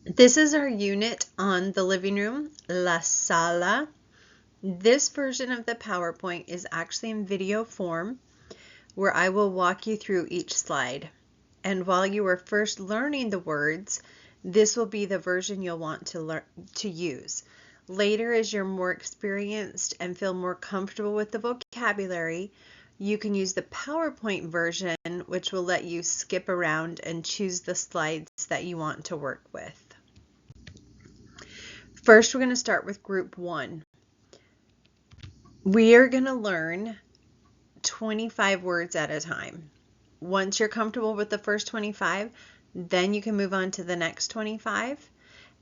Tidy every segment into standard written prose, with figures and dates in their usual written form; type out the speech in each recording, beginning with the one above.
This is our unit on the living room, La Sala. This version of the PowerPoint is actually in video form where I will walk you through each slide. And while you are first learning the words, this will be the version you'll want to use. Later, as you're more experienced and feel more comfortable with the vocabulary, you can use the PowerPoint version, which will let you skip around and choose the slides that you want to work with. First, we're going to start with group 1. We are going to learn 25 words at a time. Once you're comfortable with the first 25, then you can move on to the next 25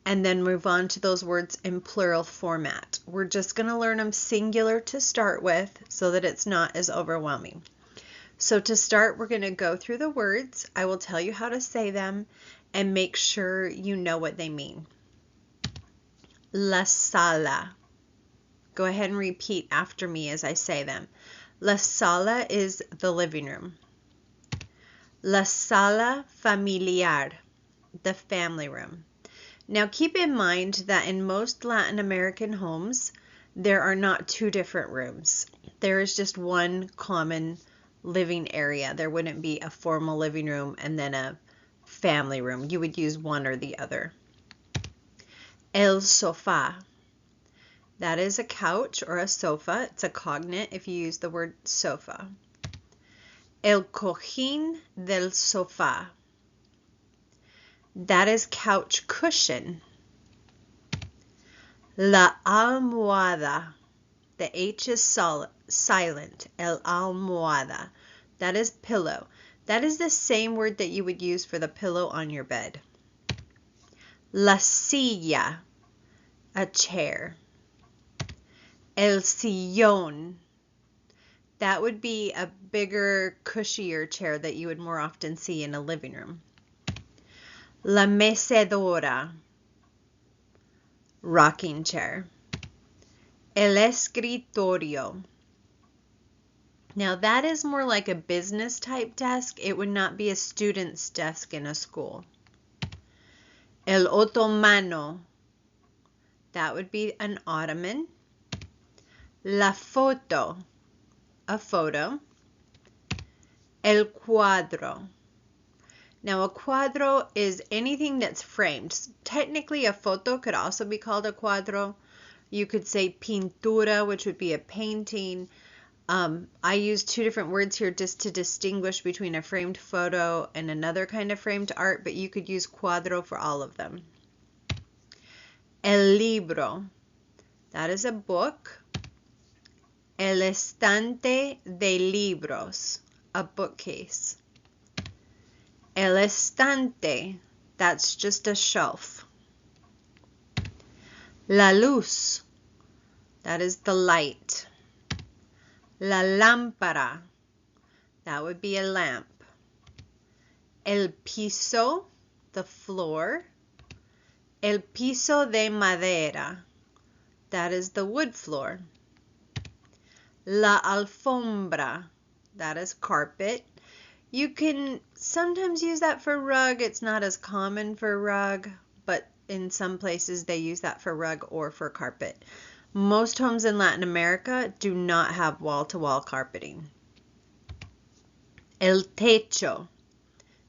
and then move on to those words in plural format. We're just going to learn them singular to start with so that it's not as overwhelming. So to start, we're going to go through the words. I will tell you how to say them and make sure you know what they mean. La sala. Go ahead and repeat after me as I say them. La sala is the living room. La sala familiar, the family room. Now keep in mind that in most Latin American homes, there are not two different rooms. There is just one common living area. There wouldn't be a formal living room and then a family room. You would use one or the other. El sofá. That is a couch or a sofa. It's a cognate if you use the word sofa. El cojín del sofá. That is couch cushion. La almohada. The H is silent. El almohada. That is pillow. That is the same word that you would use for the pillow on your bed. La silla. A chair. El sillón. That would be a bigger, cushier chair that you would more often see in a living room. La mecedora. Rocking chair. El escritorio. Now that is more like a business type desk. It would not be a student's desk in a school. El otomano. That would be an ottoman. La foto. A photo. El cuadro. Now a cuadro is anything that's framed. Technically a photo could also be called a cuadro. You could say pintura, which would be a painting. I use two different words here just to distinguish between a framed photo and another kind of framed art, but you could use cuadro for all of them. El libro. That is a book. El estante de libros. A bookcase. El estante. That's just a shelf. La luz. That is the light. La lámpara. That would be a lamp. El piso. The floor. El piso de madera. That is the wood floor. La alfombra. That is carpet. You can sometimes use that for rug. It's not as common for rug, but in some places they use that for rug or for carpet. Most homes in Latin America do not have wall-to-wall carpeting. El techo.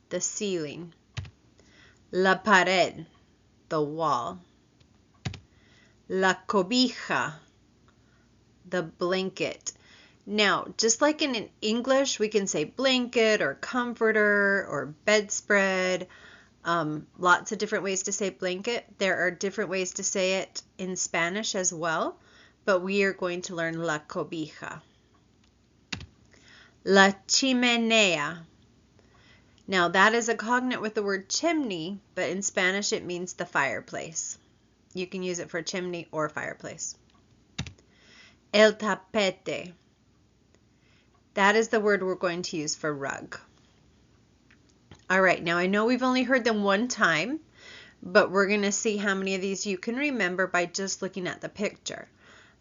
The ceiling. La pared. The wall. La cobija. The blanket. Now, just like in English, we can say blanket or comforter or bedspread. Lots of different ways to say blanket. There are different ways to say it in Spanish as well, but we are going to learn la cobija. La chimenea. Now, that is a cognate with the word chimney, but in Spanish it means the fireplace. You can use it for chimney or fireplace. El tapete. That is the word we're going to use for rug. All right, now I know we've only heard them one time, but we're going to see how many of these you can remember by just looking at the picture.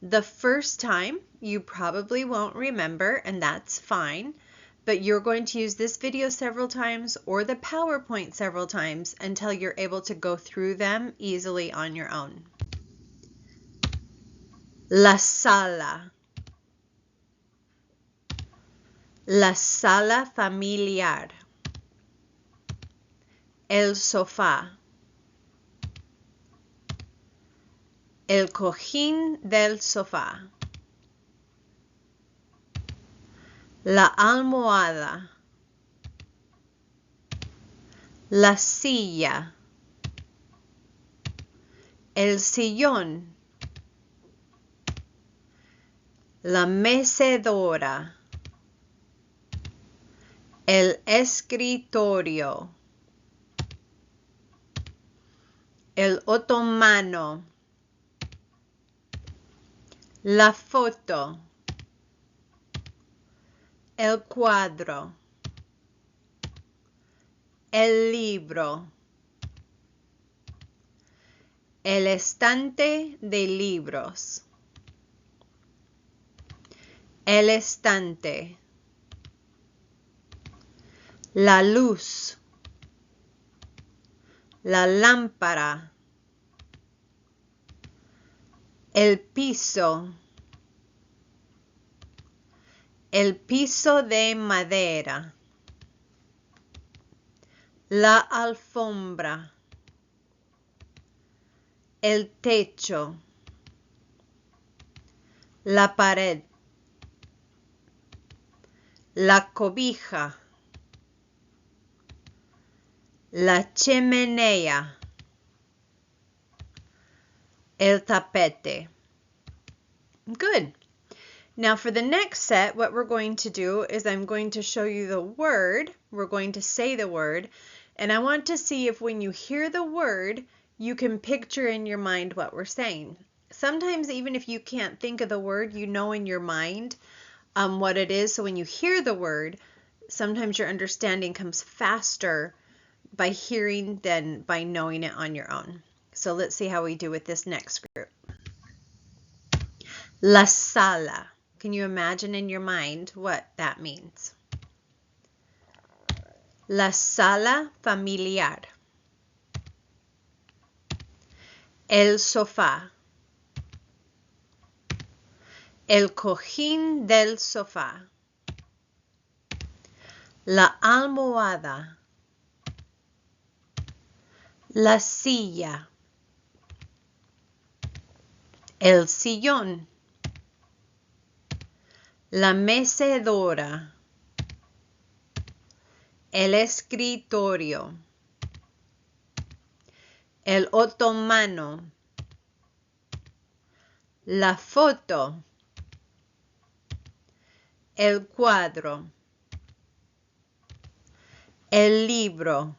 The first time you probably won't remember, and that's fine. but you're going to use this video several times or the PowerPoint several times until you're able to go through them easily on your own. La sala. La sala familiar. El sofá. El cojín del sofá. La almohada. La silla. El sillón. La mecedora. El escritorio. El otomano. La foto. El cuadro. El libro. El estante de libros. El estante. La luz. La lámpara. El piso. El piso de madera. La alfombra. El techo. La pared. La cobija. La chimenea. El tapete. Good. Now for the next set, what we're going to do is I'm going to show you the word. We're going to say the word, and I want to see if when you hear the word, you can picture in your mind what we're saying. Sometimes even if you can't think of the word, you know in your mind what it is. So when you hear the word, sometimes your understanding comes faster by hearing than by knowing it on your own. So let's see how we do with this next group. La sala. Can you imagine in your mind what that means? La sala familiar. El sofá. El cojín del sofá. La almohada. La silla. El sillón. La mecedora. El escritorio. El otomano. La foto. El cuadro. El libro.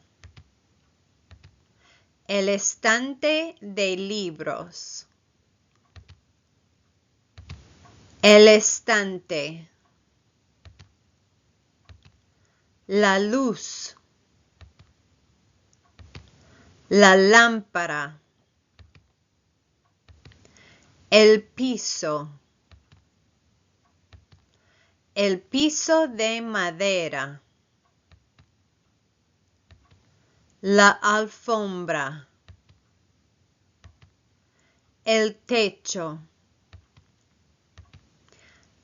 El estante de libros. El estante. La luz. La lámpara. El piso. El piso de madera. La alfombra. El techo.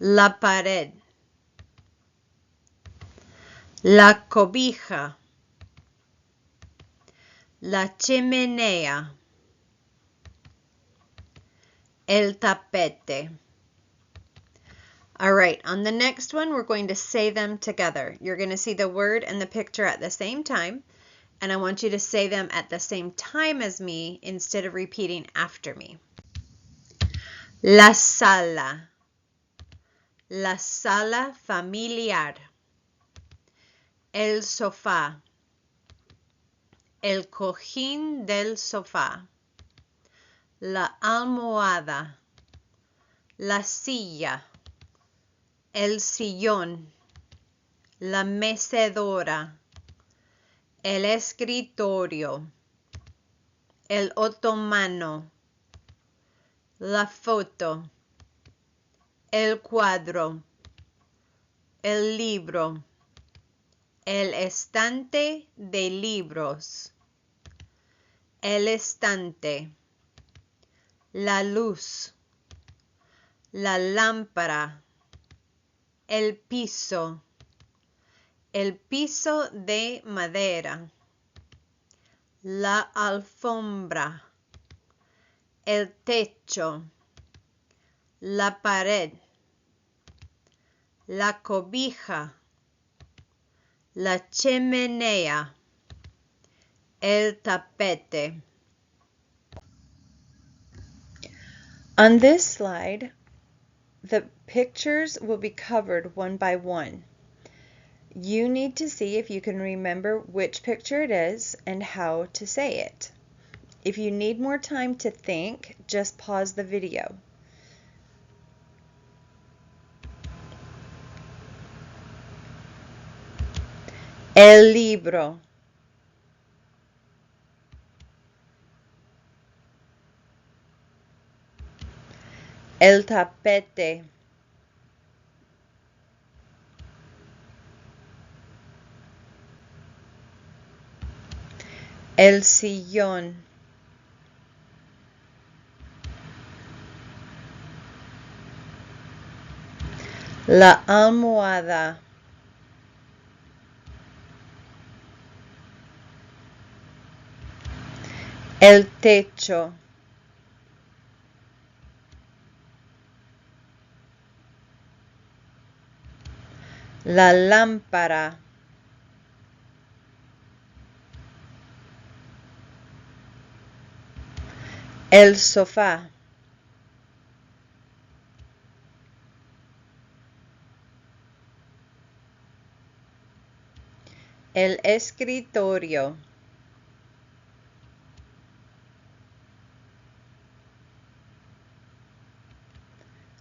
La pared. La cobija. La chimenea. El tapete. All right, on the next one, we're going to say them together. You're going to see the word and the picture at the same time, and I want you to say them at the same time as me instead of repeating after me. La sala. La sala familiar. El sofá. El cojín del sofá. La almohada. La silla. El sillón. La mecedora. El escritorio. El otomano. La foto. El cuadro. El libro. El estante de libros. El estante. La luz. La lámpara. El piso de madera, la alfombra, el techo, la pared, la cobija, la chimenea, el tapete. On this slide, the pictures will be covered one by one. You need to see if you can remember which picture it is and how to say it. If you need more time to think, just pause the video. El libro. El tapete. El sillón. La almohada. El techo. La lámpara. El sofá. El escritorio.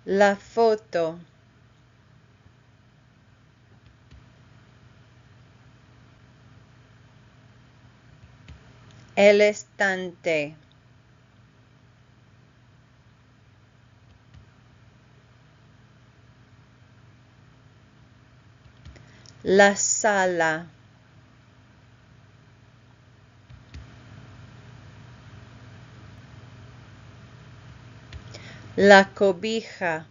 La foto. El estante. La sala. La cobija.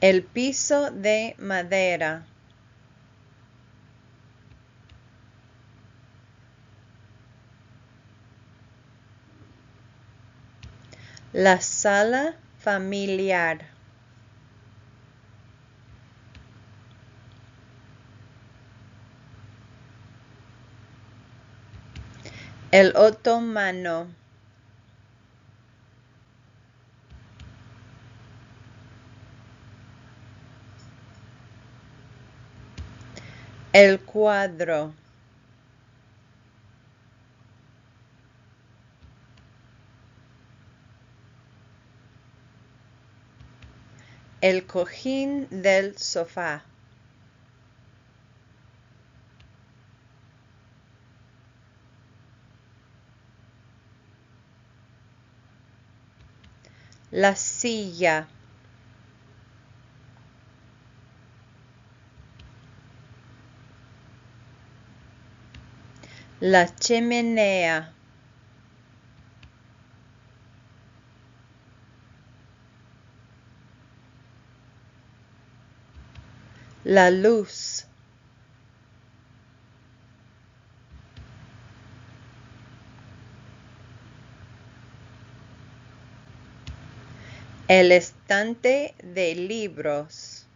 El piso de madera. La sala familiar. El otomano. El cuadro. El cojín del sofá. La silla. La chimenea. La luz. El estante de libros.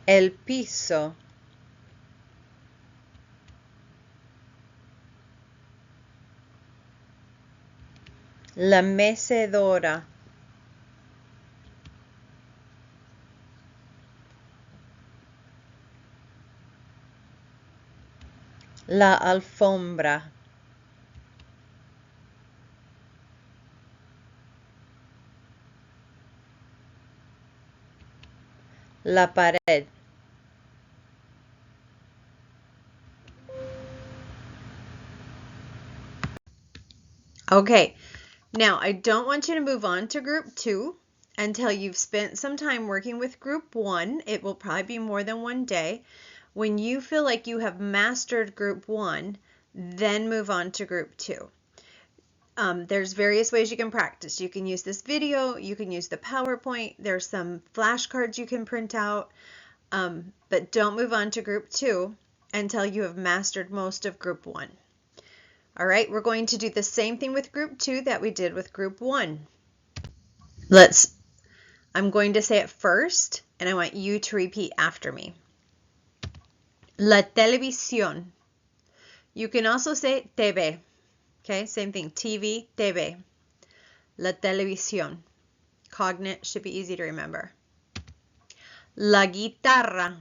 El piso. La mecedora. La alfombra. La pared. Okay, now I don't want you to move on to group 2 until you've spent some time working with group 1. It will probably be more than one day. When you feel like you have mastered group 1, then move on to group 2. There's various ways you can practice. You can use this video, you can use the PowerPoint, there's some flashcards you can print out, but don't move on to group 2 until you have mastered most of group 1. All right, we're going to do the same thing with group 2 that we did with group 1. I'm going to say it first, and I want you to repeat after me. La televisión. You can also say TV. Okay, same thing. TV, TV. La televisión. Cognate should be easy to remember. La guitarra.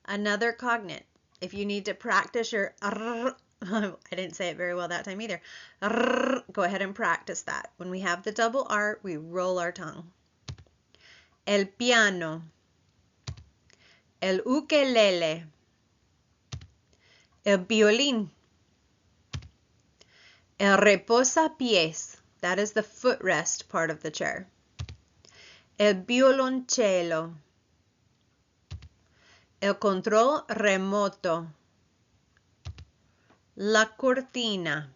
Another cognate. If you need to practice your I didn't say it very well that time either. Go ahead and practice that. When we have the double R, we roll our tongue. El piano. El ukelele. El violín. El reposapiés. That is the footrest part of the chair. El violoncello. El control remoto. La cortina.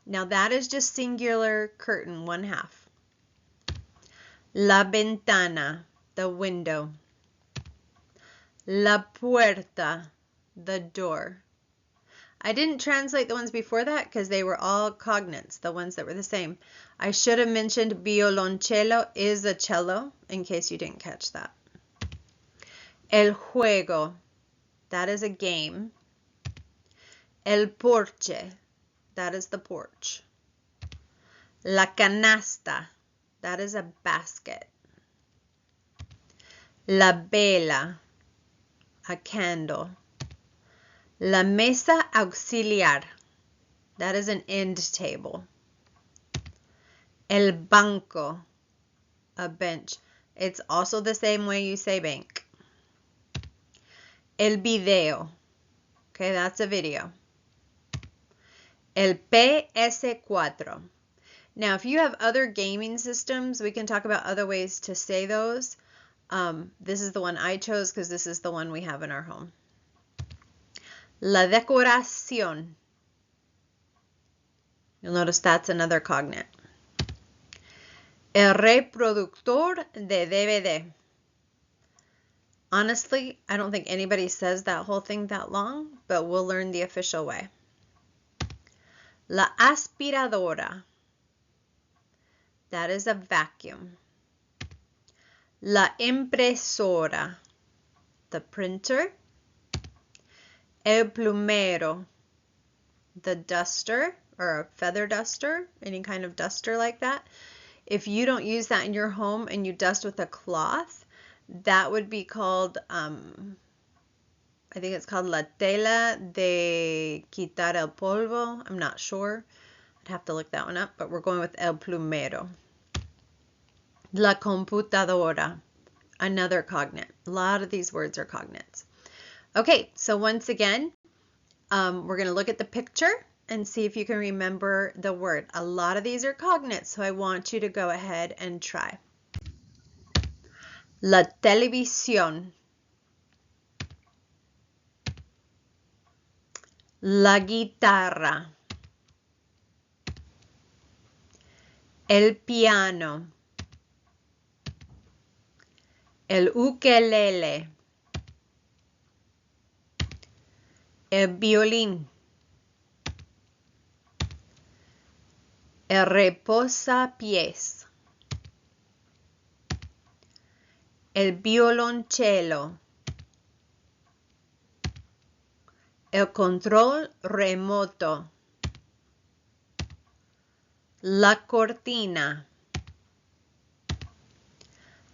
Now that is just singular curtain, 1/2. La ventana, the window. La puerta, the door. I didn't translate the ones before that because they were all cognates, the ones that were the same. I should have mentioned violoncello is a cello in case you didn't catch that. El juego, that is a game. El porche, that is the porch. La canasta, that is a basket. La vela, a candle. La mesa auxiliar, that is an end table. El banco, a bench. It's also the same way you say bank. El video, okay, that's a video. El PS4. Now, if you have other gaming systems, we can talk about other ways to say those. This is the one I chose because this is the one we have in our home. La decoración. You'll notice that's another cognate. El reproductor de DVD. Honestly, I don't think anybody says that whole thing that long, but we'll learn the official way. La aspiradora. That is a vacuum. La impresora. The printer. El plumero. The duster or a feather duster, any kind of duster like that. If you don't use that in your home and you dust with a cloth, that would be called, I think it's called la tela de quitar el polvo. I'm not sure. I'd have to look that one up, but we're going with el plumero. La computadora, another cognate. A lot of these words are cognates. Okay, so once again, we're going to look at the picture and see if you can remember the word. A lot of these are cognates, so I want you to go ahead and try. La televisión. La guitarra. El piano. El ukelele. El violín. El reposapiés. El violoncello. El control remoto. La cortina.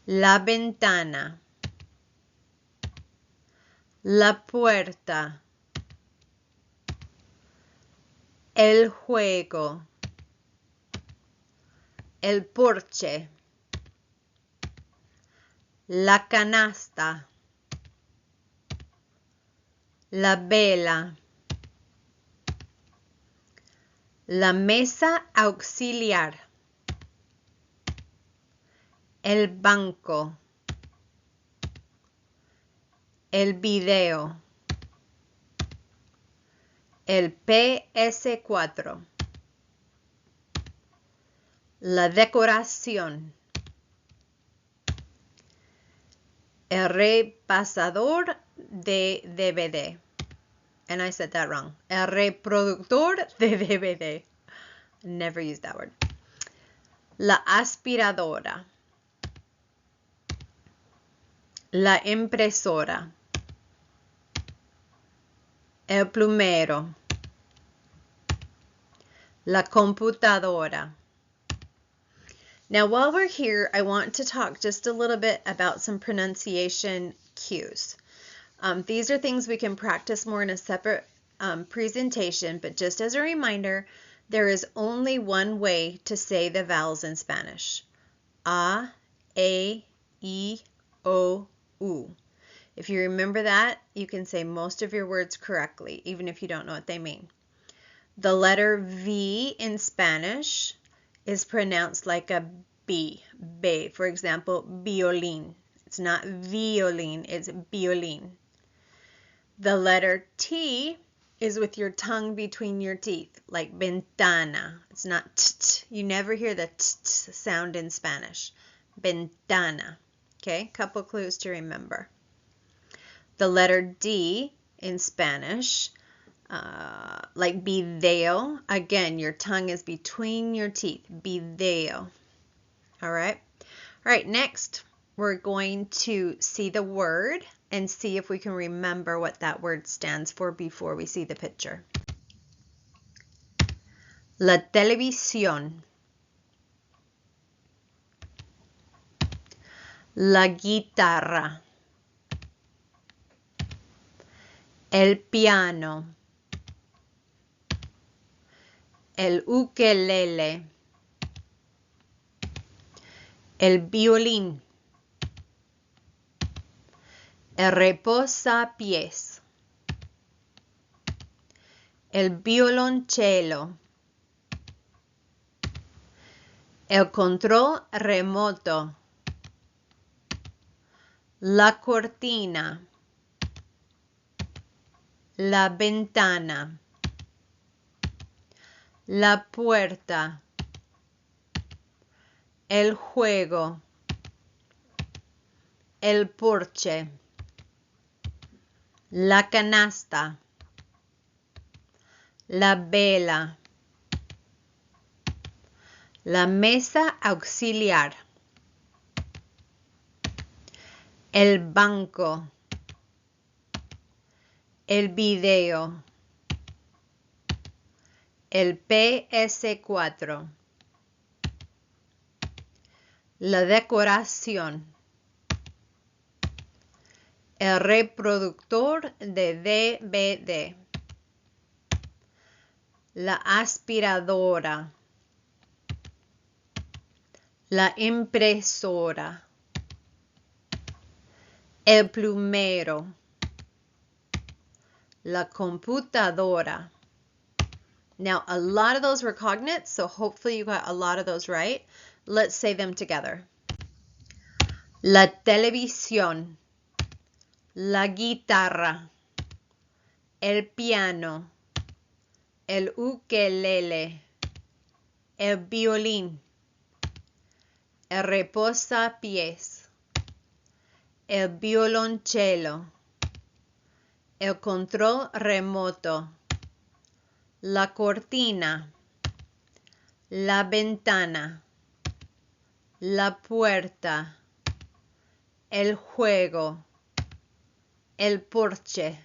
La ventana. La puerta. El juego. El porche. La canasta. La vela. La mesa auxiliar. El banco. El video. El PS4. La decoración. El repasador de DVD. And I said that wrong. El reproductor de DVD. Never used that word. La aspiradora. La impresora. El plumero. La computadora. Now, while we're here, I want to talk just a little bit about some pronunciation cues. These are things we can practice more in a separate presentation, but just as a reminder, there is only one way to say the vowels in Spanish. A, I, O, U. If you remember that, you can say most of your words correctly, even if you don't know what they mean. The letter V in Spanish is pronounced like a B. B. For example, violín. It's not violín, it's violín. The letter T is with your tongue between your teeth, like ventana. It's not t. You never hear the t sound in Spanish. Ventana. Okay, couple clues to remember. The letter D in Spanish, like video. Again, your tongue is between your teeth. Video. All right. All right, next we're going to see the word and see if we can remember what that word stands for before we see the picture. La televisión. La guitarra. El piano. El ukelele. El violín. El reposapiés. El violonchelo. El control remoto. La cortina. La ventana. La puerta. El juego. El porche. La canasta. La vela. La mesa auxiliar. El banco. El video. El PS4. La decoración. El reproductor de DVD. La aspiradora. La impresora. El plumero. La computadora. Now, a lot of those were cognates, so hopefully you got a lot of those right. Let's say them together. La televisión. La guitarra. El piano. El ukelele. El violín. El reposapiés. El violonchelo. El control remoto. La cortina. La ventana. La puerta. El juego. El porche.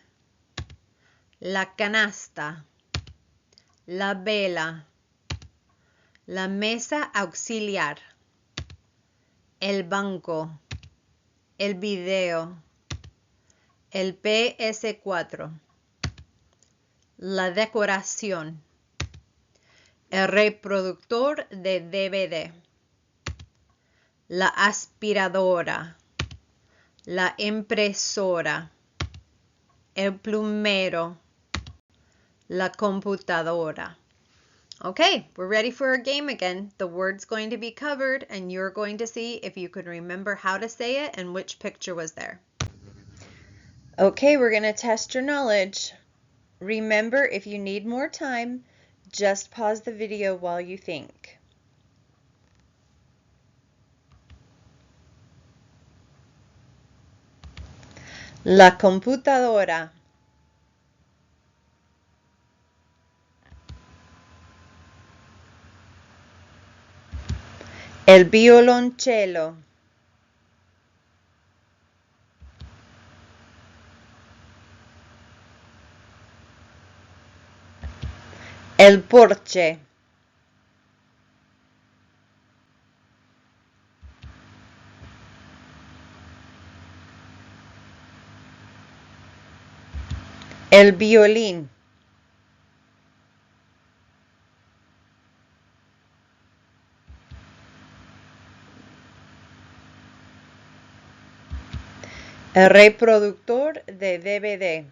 La canasta. La vela. La mesa auxiliar. El banco. El video. El PS4. La decoración. El reproductor de DVD. La aspiradora. La impresora. El plumero. La computadora. Okay, we're ready for our game again. The word's going to be covered and you're going to see if you can remember how to say it and which picture was there. Okay, we're going to test your knowledge. Remember, if you need more time, just pause the video while you think. La computadora. El violoncello. El porche. El violín. El reproductor de DVD.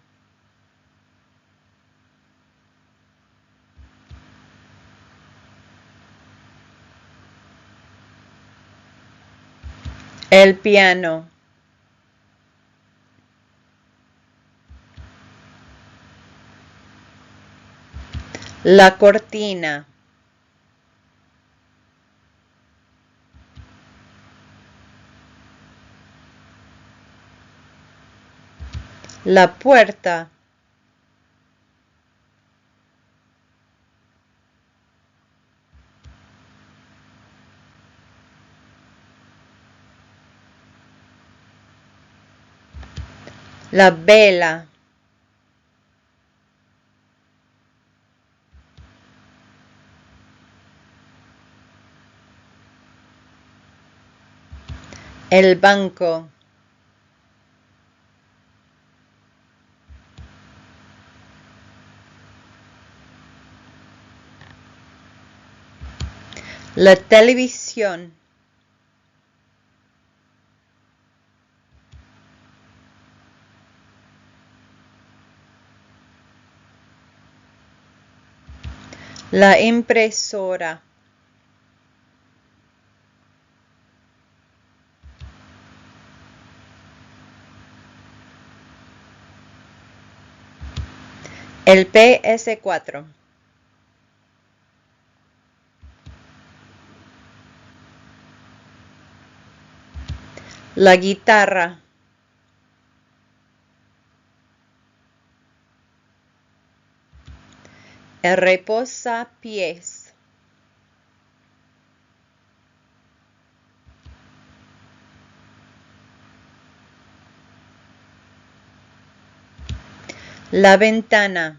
El piano. La cortina. La puerta. La vela. El banco. La televisión. La impresora. El PS4. La guitarra. El reposapiés. La ventana.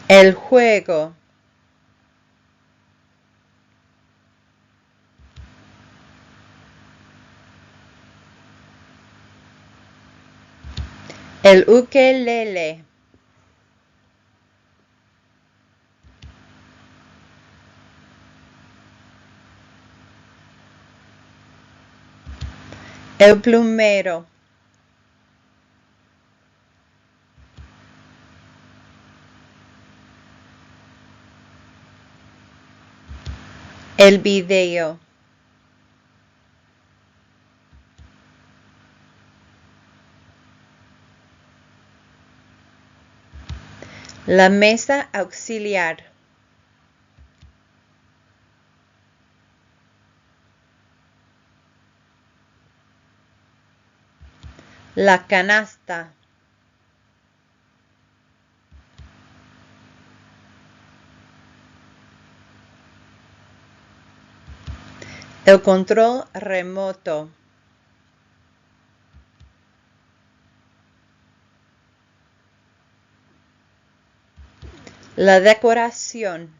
El juego. El ukelele. El plumero. El video. La mesa auxiliar. La canasta. El control remoto. La decoración.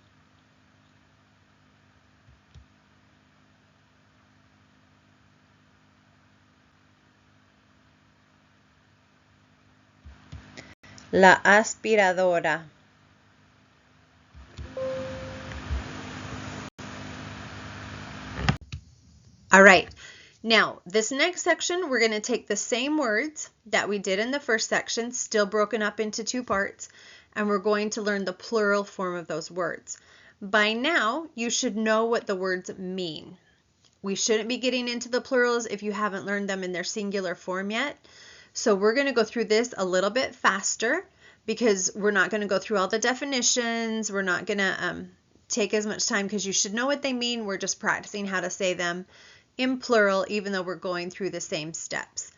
La aspiradora. All right. Now, this next section, we're going to take the same words that we did in the first section, still broken up into two parts, and we're going to learn the plural form of those words. By now, you should know what the words mean. We shouldn't be getting into the plurals if you haven't learned them in their singular form yet. So we're going to go through this a little bit faster because we're not going to go through all the definitions. We're not going to take as much time because you should know what they mean. We're just practicing how to say them in plural, even though we're going through the same steps.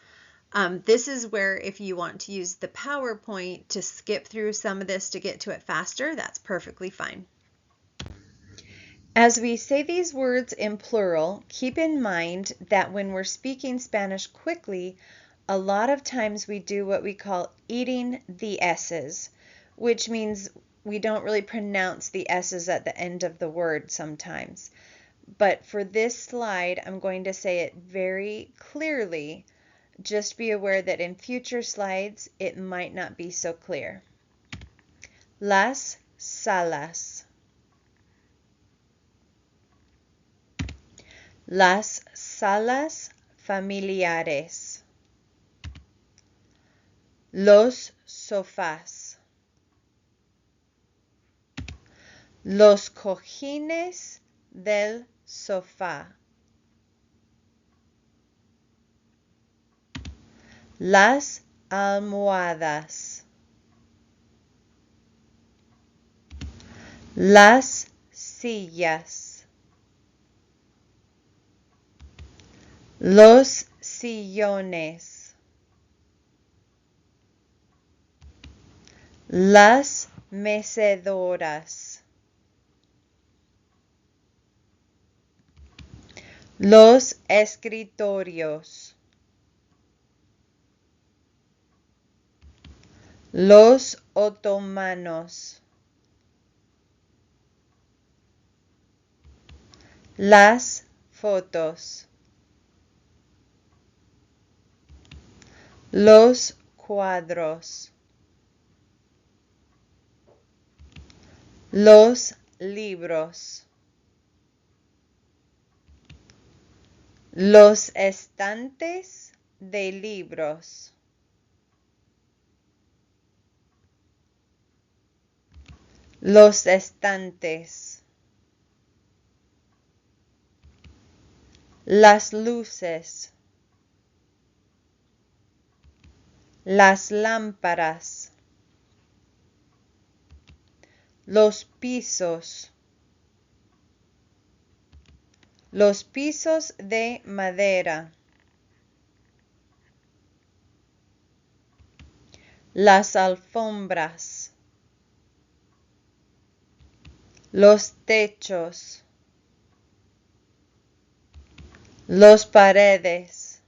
This is where if you want to use the PowerPoint to skip through some of this to get to it faster, that's perfectly fine. As we say these words in plural, keep in mind that when we're speaking Spanish quickly, a lot of times we do what we call eating the S's, which means we don't really pronounce the S's at the end of the word sometimes. But for this slide, I'm going to say it very clearly. Just be aware that in future slides, it might not be so clear. Las salas. Las salas familiares. Los sofás. Los cojines del sofá. Las almohadas. Las sillas. Los sillones. Las mecedoras. Los escritorios. Los otomanos. Las fotos. Los cuadros. Los libros. Los estantes de libros. Los estantes. Las luces. Las lámparas. Los pisos. Los pisos de madera. Las alfombras. Los techos. Los paredes.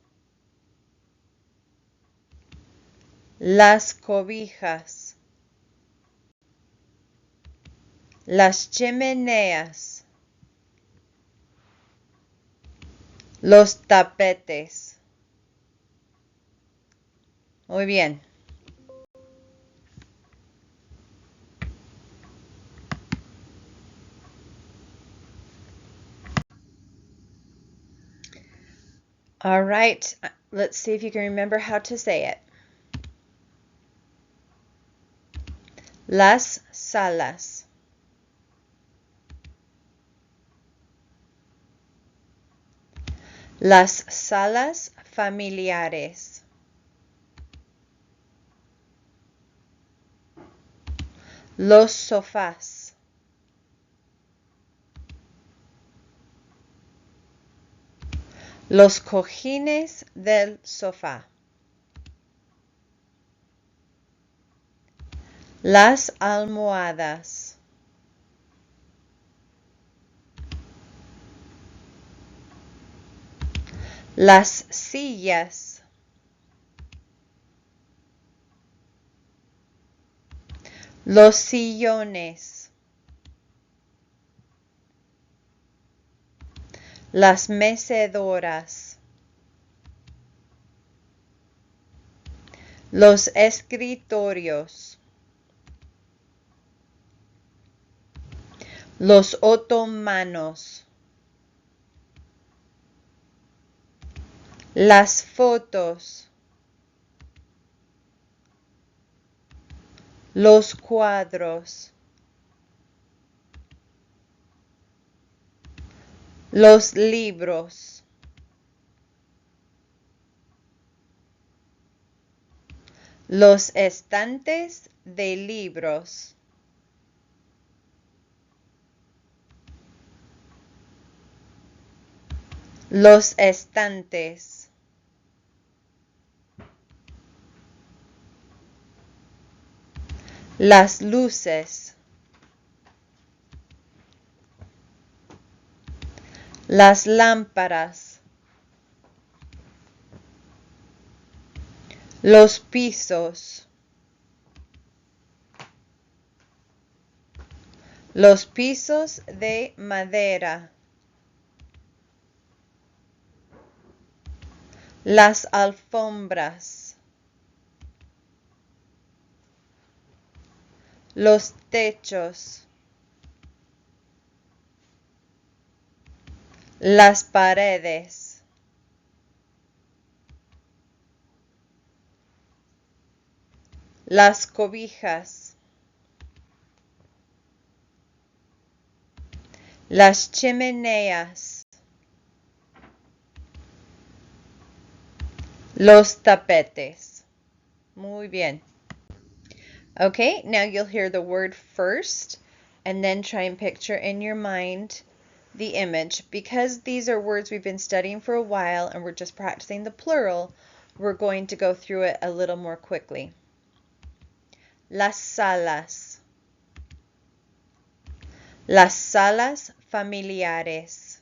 Las cobijas. Las chimeneas. Los tapetes. Muy bien. All right, let's see if you can remember how to say it. Las salas. Las salas familiares. Los sofás. Los cojines del sofá. Las almohadas. Las sillas. Los sillones. Las mecedoras. Los escritorios. Los otomanos. las fotos, los cuadros, los libros, los estantes de libros, los estantes, las luces, las lámparas, los pisos, los pisos de madera, las alfombras, los techos, las paredes, las cobijas, las chimeneas, los tapetes. Muy bien. Okay, now you'll hear the word first and then try and picture in your mind the image. Because these are words we've been studying for a while and we're just practicing the plural, we're going to go through it a little more quickly. Las salas. Las salas familiares.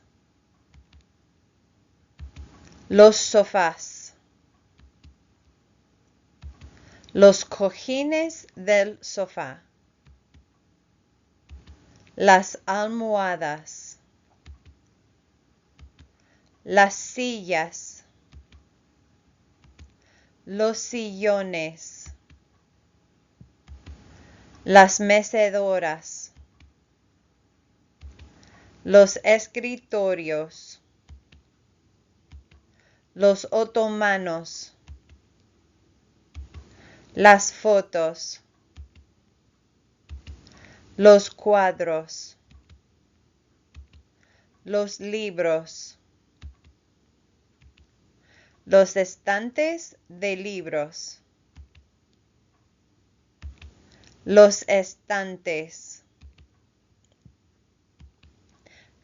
Los sofás. Los cojines del sofá. Las almohadas. Las sillas. Los sillones. Las mecedoras. Los escritorios. Los otomanos. Las fotos. Los cuadros. Los libros. Los estantes de libros. Los estantes.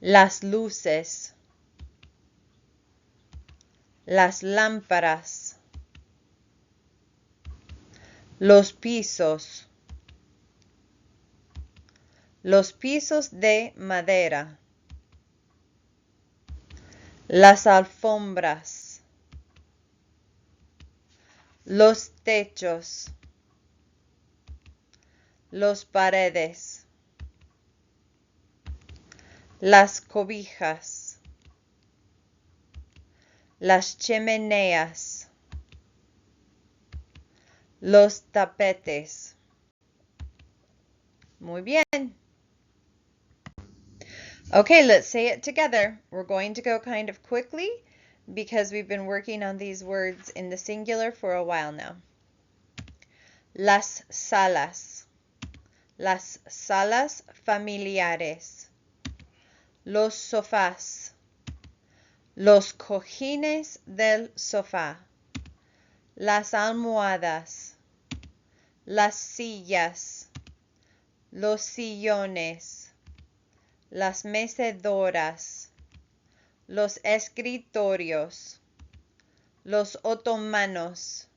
Las luces. Las lámparas. Los pisos. Los pisos de madera. Las alfombras. Los techos. Los paredes. Las cobijas. Las chimeneas. Los tapetes. Muy bien. Okay, let's say it together. We're going to go kind of quickly because we've been working on these words in the singular for a while now. Las salas. Las salas familiares. Los sofás. Los cojines del sofá. Las almohadas. Las sillas. Los sillones. Las mecedoras. Los escritorios. Los otomanos.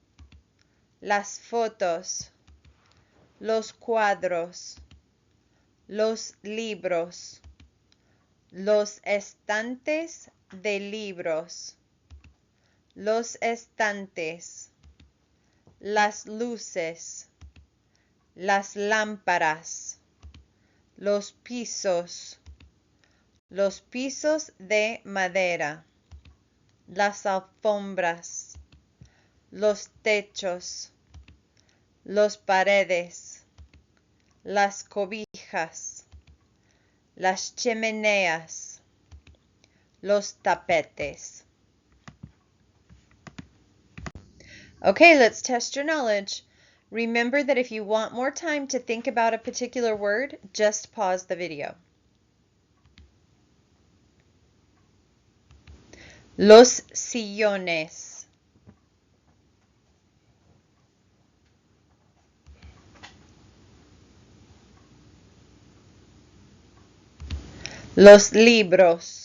Las fotos. Los cuadros. Los libros. Los estantes de libros. Los estantes. Las luces. Las lámparas. Los pisos. Los pisos de madera. Las alfombras. Los techos. Los paredes. Las cobijas. Las chimeneas. Los tapetes. Okay, let's test your knowledge. Remember that if you want more time to think about a particular word, just pause the video. Los sillones. Los libros.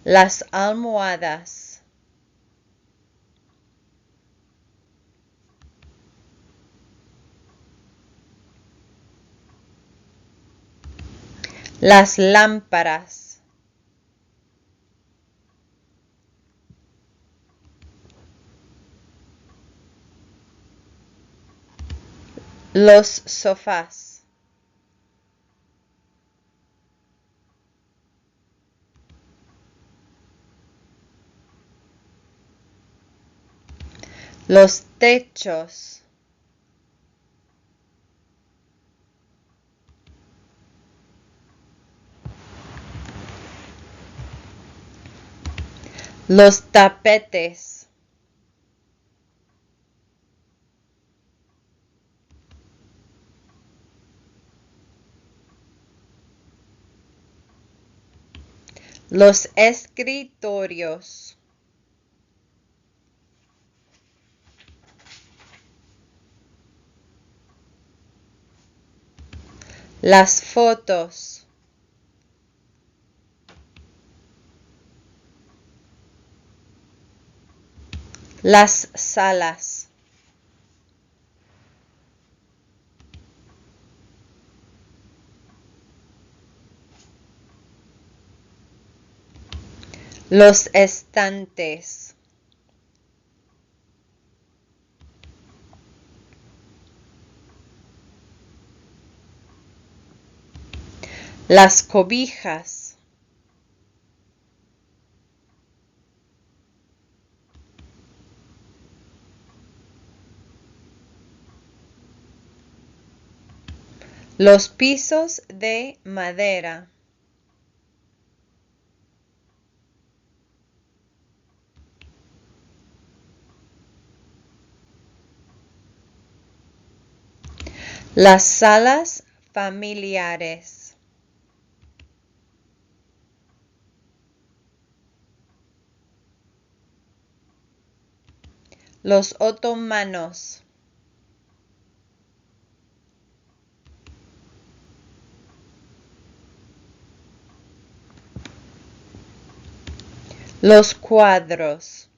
Las almohadas. Las lámparas. Los sofás. Los techos. Los tapetes. Los escritorios. Las fotos. Las salas. Los estantes. Las cobijas. Los pisos de madera. Las salas familiares. Los otomanos. Los cuadros.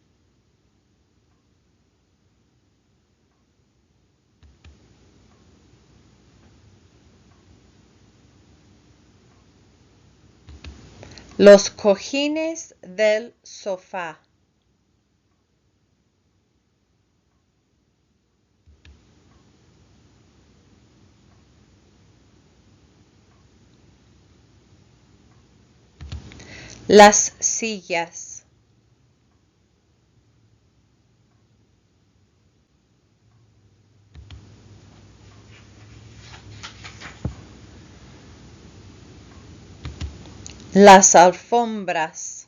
Los cojines del sofá. Las sillas. Las alfombras.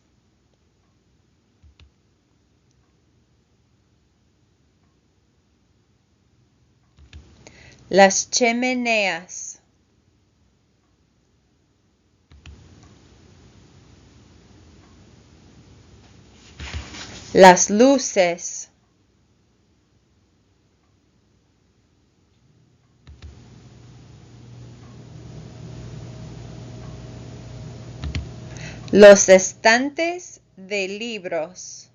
Las chimeneas. Las luces. Los estantes de libros.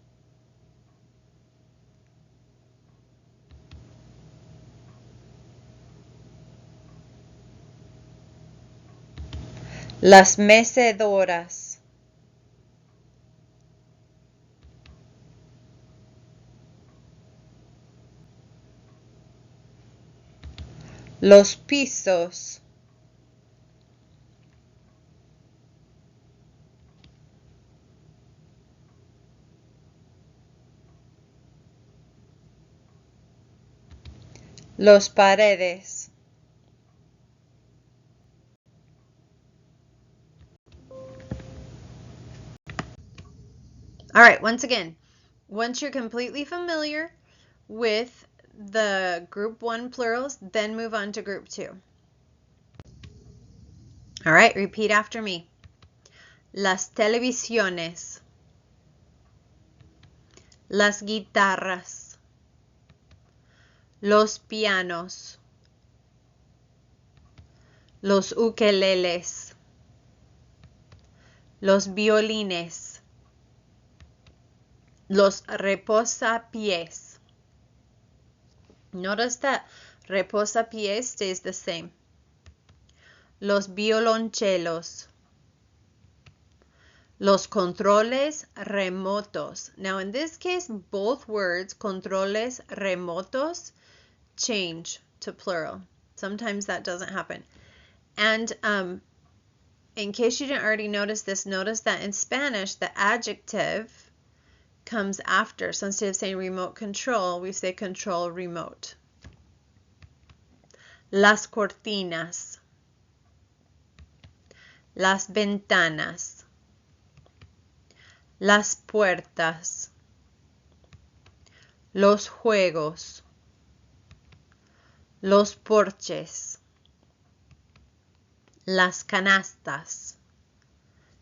Las mecedoras. Los pisos. Los paredes. All right, once again, once you're completely familiar with the group 1 plurals, then move on to group 2. All right, repeat after me. Las televisiones, las guitarras, los pianos, los ukeleles, los violines, los reposapiés. Notice that reposapiés stays the same. Los violonchelos, los controles remotos. Now in this case, both words, controles remotos, change to plural. Sometimes that doesn't happen. And in case you didn't already notice this, notice that in Spanish, the adjective comes after. So instead of saying remote control, we say control remote. Las cortinas, las ventanas, las puertas, los juegos, los porches, las canastas.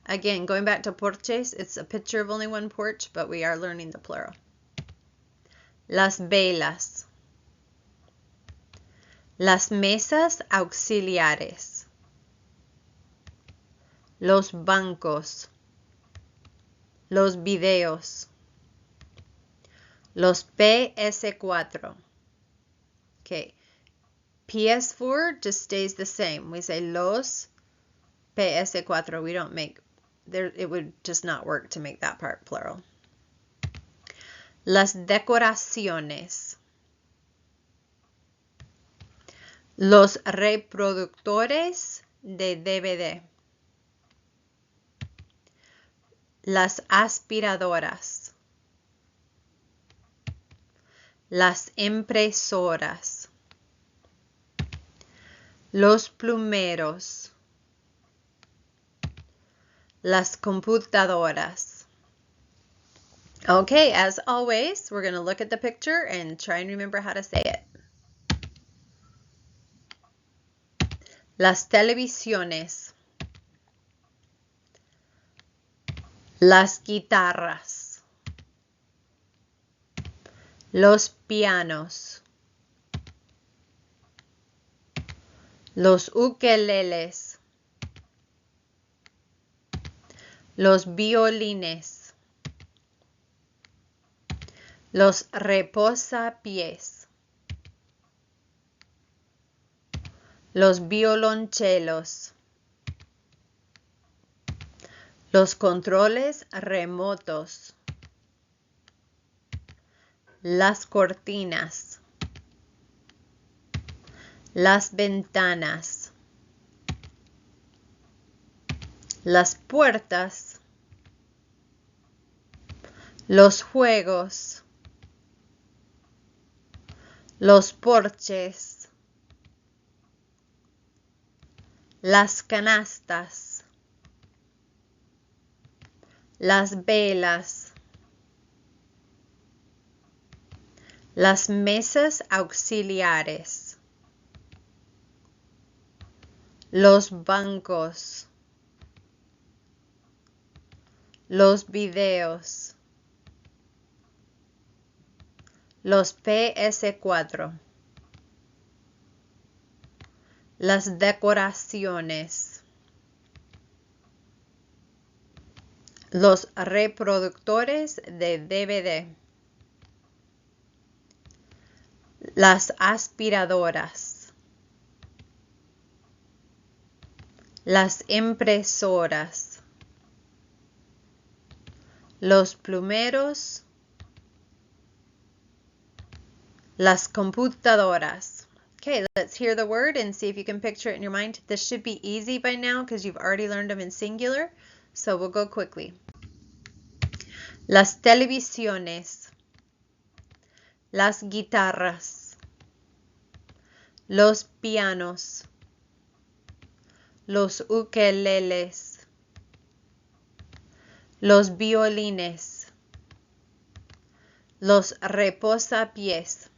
Again, going back to porches, it's a picture of only one porch, but we are learning the plural. Las velas, las mesas auxiliares, los bancos, los videos, los PS4. Okay, PS4 just stays the same. We say los PS4. We don't make there. It would just not work to make that part plural. Las decoraciones, los reproductores de DVD, las aspiradoras, las impresoras, los plumeros, las computadoras. Okay, as always, we're going to look at the picture and try and remember how to say it. Las televisiones, las guitarras, los pianos, los ukeleles, los violines, los reposapiés, los violonchelos, los controles remotos, las cortinas, las ventanas, las puertas, los juegos, los porches, las canastas, las velas, las mesas auxiliares, los bancos, los videos, los PS4, las decoraciones, los reproductores de DVD, las aspiradoras, las impresoras, los plumeros, las computadoras. Okay, let's hear the word and see if you can picture it in your mind. This should be easy by now because you've already learned them in singular, so we'll go quickly. Las televisiones, las guitarras, los pianos, los ukeleles, los violines, los reposapiés,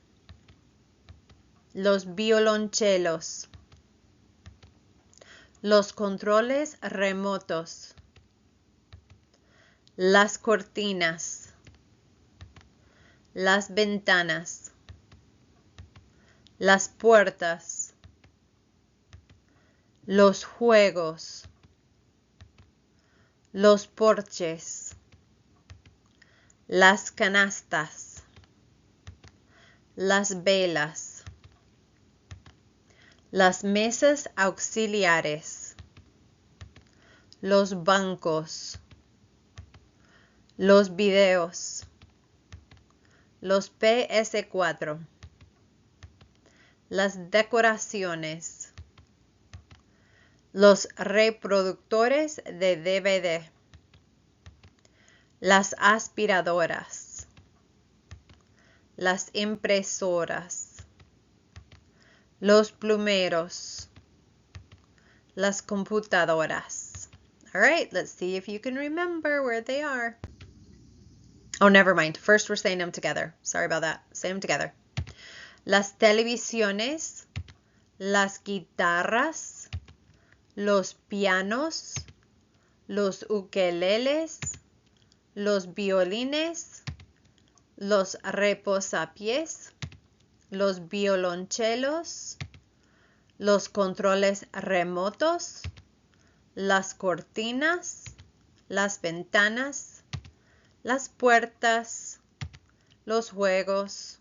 los violonchelos, los controles remotos, las cortinas, las ventanas, las puertas, los juegos, los porches, las canastas, las velas, las mesas auxiliares, los bancos, los videos, los PS4, las decoraciones, los reproductores de DVD, las aspiradoras, las impresoras, los plumeros, las computadoras. All right, let's see if you can remember where they are. Oh, never mind. First, we're saying them together. Sorry about that. Say them together. Las televisiones, las guitarras, los pianos, los ukeleles, los violines, los reposapiés, los violonchelos, los controles remotos, las cortinas, las ventanas, las puertas, los juegos,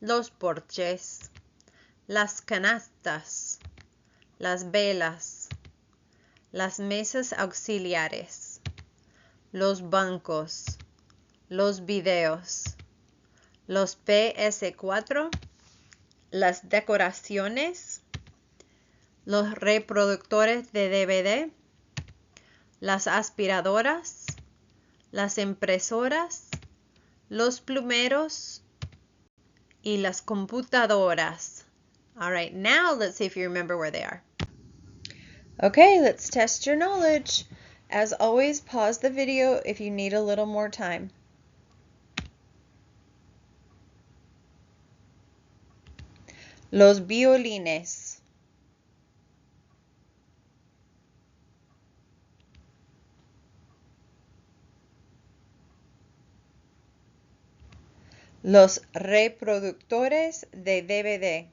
los porches, las canastas, las velas, las mesas auxiliares, los bancos, los videos, los PS4, las decoraciones, los reproductores de DVD, las aspiradoras, las impresoras, los plumeros y las computadoras. All right, now let's see if you remember where they are. Okay, let's test your knowledge. As always, pause the video if you need a little more time. Los violines. Los reproductores de DVD.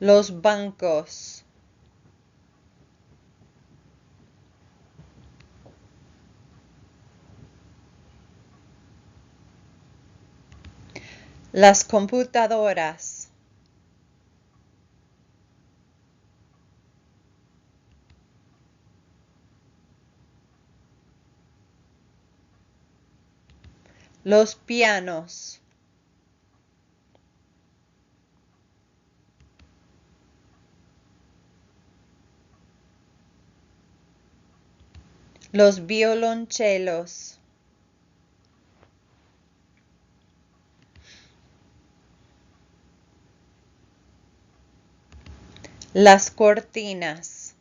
Los bancos. Las computadoras. Los pianos. Los violonchelos. Las cortinas.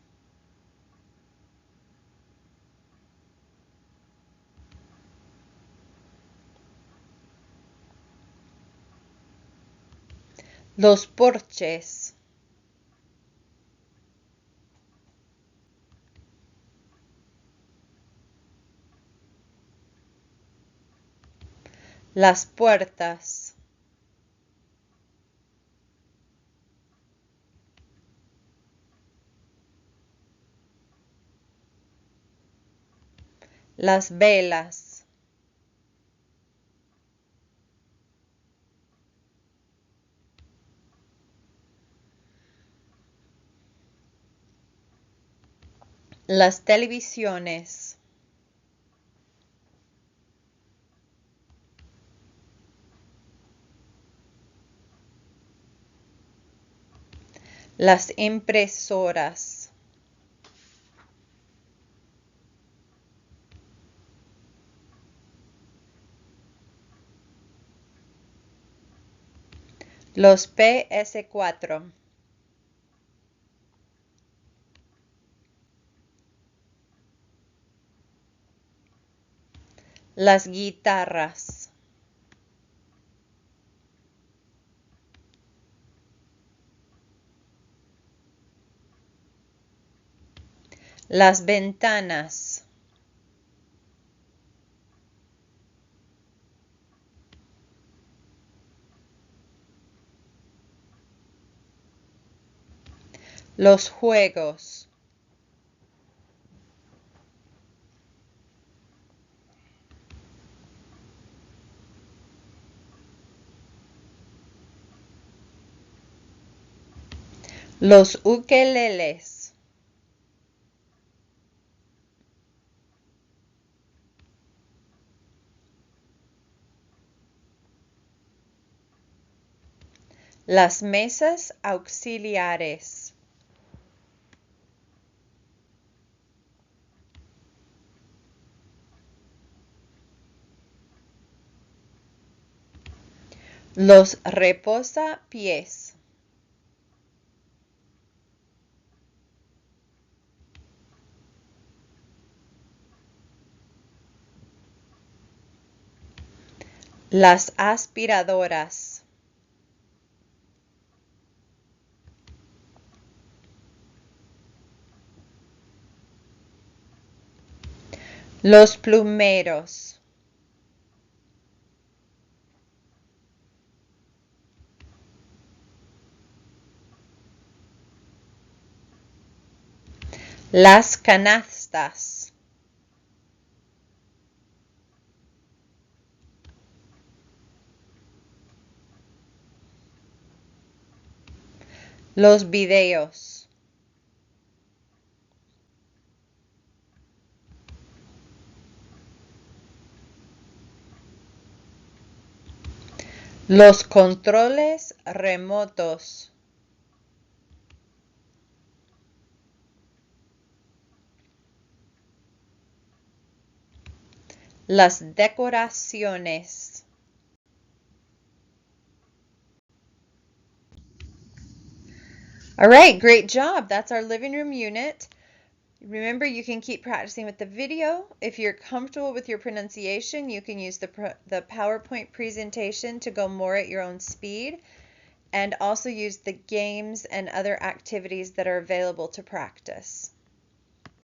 Los porches. Las puertas. Las velas. Las televisiones. Las impresoras. Los PS4. Las guitarras. Las ventanas. Los juegos. Los ukeleles. Las mesas auxiliares. Los reposapiés. Las aspiradoras. Los plumeros. Las canastas. Los videos. Los controles remotos. Las decoraciones. All right, great job. That's our living room unit. Remember, you can keep practicing with the video. If you're comfortable with your pronunciation, you can use the PowerPoint presentation to go more at your own speed, and also use the games and other activities that are available to practice.